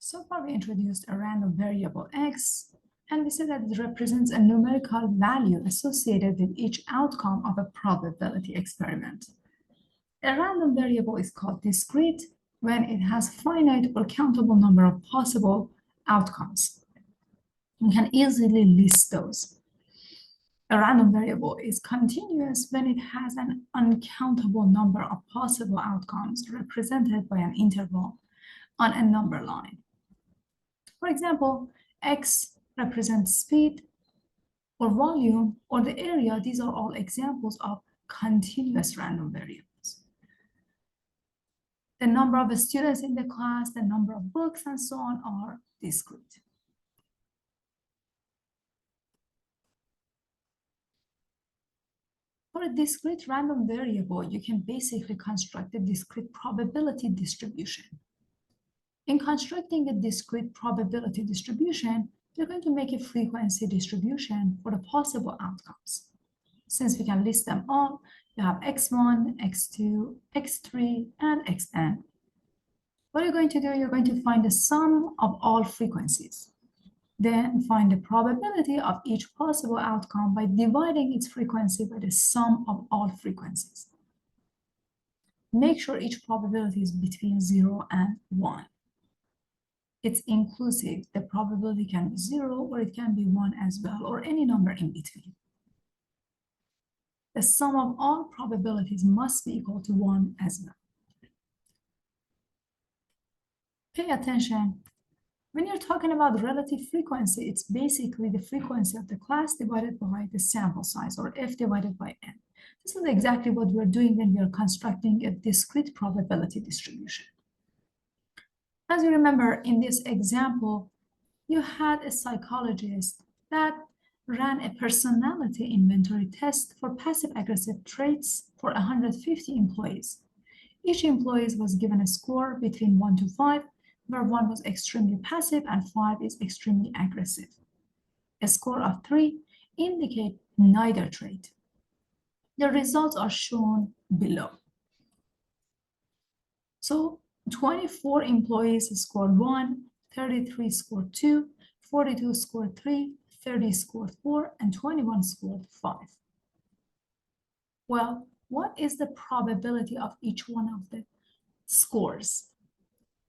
So far, we introduced a random variable x, and we said that it represents a numerical value associated with each outcome of a probability experiment. A random variable is called discrete when it has finite or countable number of possible outcomes. You can easily list those. A random variable is continuous when it has an uncountable number of possible outcomes represented by an interval on a number line. For example, x represents speed or volume or the area. These are all examples of continuous random variables. The number of students in the class, the number of books, and so on are discrete. For a discrete random variable, you can basically construct a discrete probability distribution. In constructing a discrete probability distribution, you're going to make a frequency distribution for the possible outcomes. Since we can list them all, you have x1, x2, x3, and xn. What you're going to do, you're going to find the sum of all frequencies. Then find the probability of each possible outcome by dividing its frequency by the sum of all frequencies. Make sure each probability is between 0 and 1. It's inclusive. The probability can be 0 or it can be 1 as well, or any number in between. The sum of all probabilities must be equal to 1 as well. Pay attention. When you're talking about relative frequency, it's basically the frequency of the class divided by the sample size, or f divided by n. This is exactly what we're doing when we are constructing a discrete probability distribution. As you remember, in this example, you had a psychologist that ran a personality inventory test for passive-aggressive traits for 150 employees. Each employee was given a score between 1 to 5, where 1 was extremely passive and 5 is extremely aggressive. A score of 3 indicates neither trait. The results are shown below. So 24 employees scored 1, 33 scored 2, 42 scored 3, 30 scored 4, and 21 scored 5. Well, what is the probability of each one of the scores?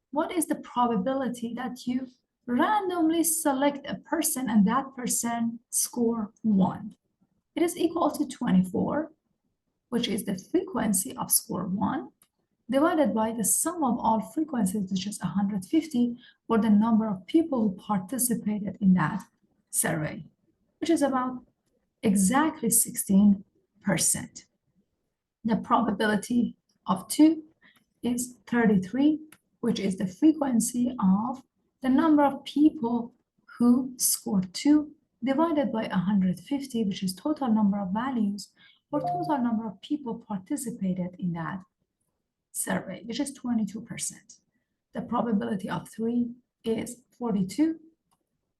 What is the probability that you randomly select a person and that person score 1? It is equal to 24, which is the frequency of score 1, divided by the sum of all frequencies, which is 150, or the number of people who participated in that survey, which is about exactly 16%. The probability of 2 is 33, which is the frequency of the number of people who scored 2 divided by 150, which is total number of values or total number of people participated in that survey, which is 22%. The probability of 3 is 42,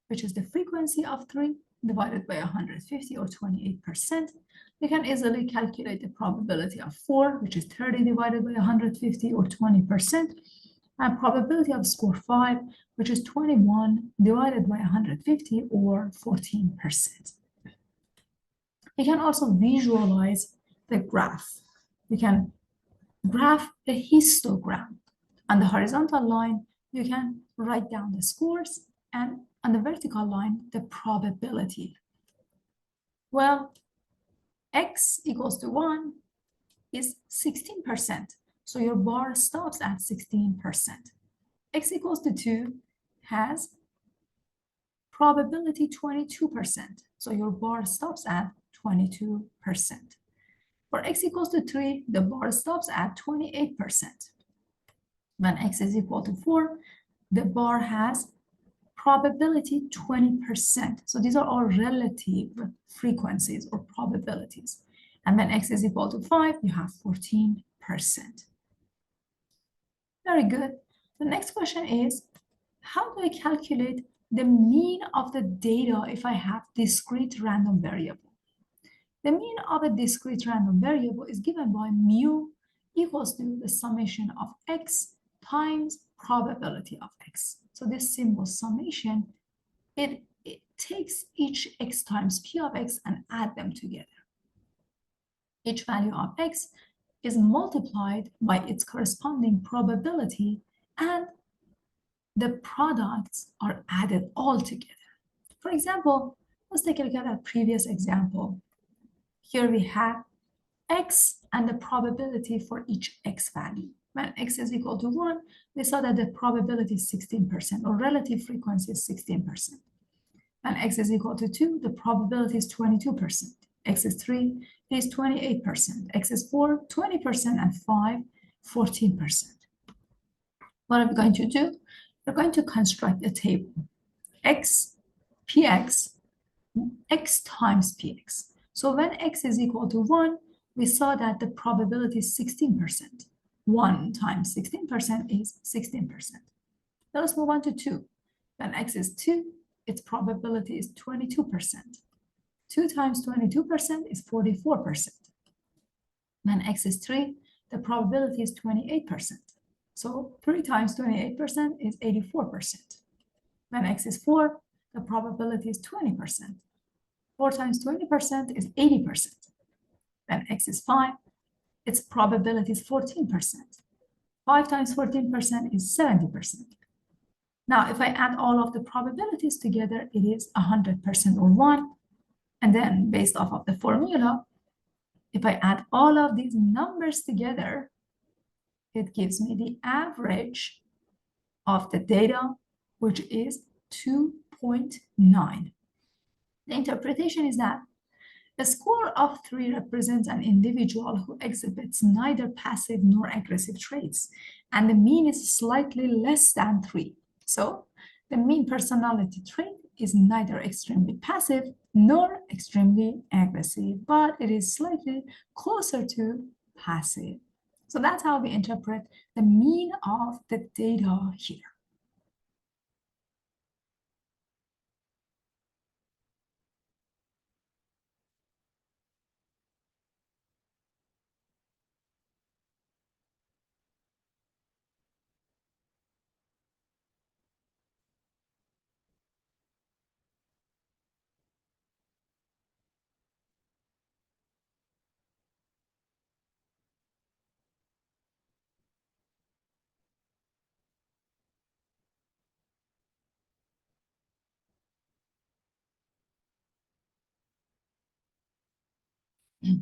which is the frequency of 3 divided by 150 or 28%. You can easily calculate the probability of 4, which is 30 divided by 150 or 20%. And probability of score 5, which is 21 divided by 150 or 14%. You can also visualize the graph. You can graph a histogram. On the horizontal line, you can write down the scores, and on the vertical line, the probability. Well, x equals to 1 is 16%. So your bar stops at 16%. X equals to 2 has probability 22%. So your bar stops at 22%. For x equals to 3, the bar stops at 28%. When x is equal to 4, the bar has probability 20%. So these are all relative frequencies or probabilities. And when x is equal to 5, you have 14%. Very good. The next question is, how do I calculate the mean of the data if I have discrete random variable? The mean of a discrete random variable is given by mu equals to the summation of x times probability of x. So this symbol summation, it takes each x times p of x and add them together. Each value of x is multiplied by its corresponding probability, and the products are added all together. For example, let's take a look at our previous example. Here we have x and the probability for each x value. When x is equal to 1, we saw that the probability is 16%, or relative frequency is 16%. When x is equal to 2, the probability is 22%. X is 3, it is 28%. X is 4, 20%, and 5, 14%. What are we going to do? We're going to construct a table. X, px, x times px. So when x is equal to 1, we saw that the probability is 16%. 1 times 16% is 16%. Now let's move on to 2. When x is 2, its probability is 22%. 2 times 22% is 44%. When x is 3, the probability is 28%. So 3 times 28% is 84%. When x is 4, the probability is 20%. 4 times 20% is 80%. When x is 5, its probability is 14%. 5 times 14% is 70%. Now, if I add all of the probabilities together, it is 100% or 1. And then, based off of the formula, if I add all of these numbers together, it gives me the average of the data, which is 2.9. The interpretation is that a score of 3 represents an individual who exhibits neither passive nor aggressive traits, and the mean is slightly less than 3. So the mean personality trait is neither extremely passive nor extremely aggressive, but it is slightly closer to passive. So that's how we interpret the mean of the data here.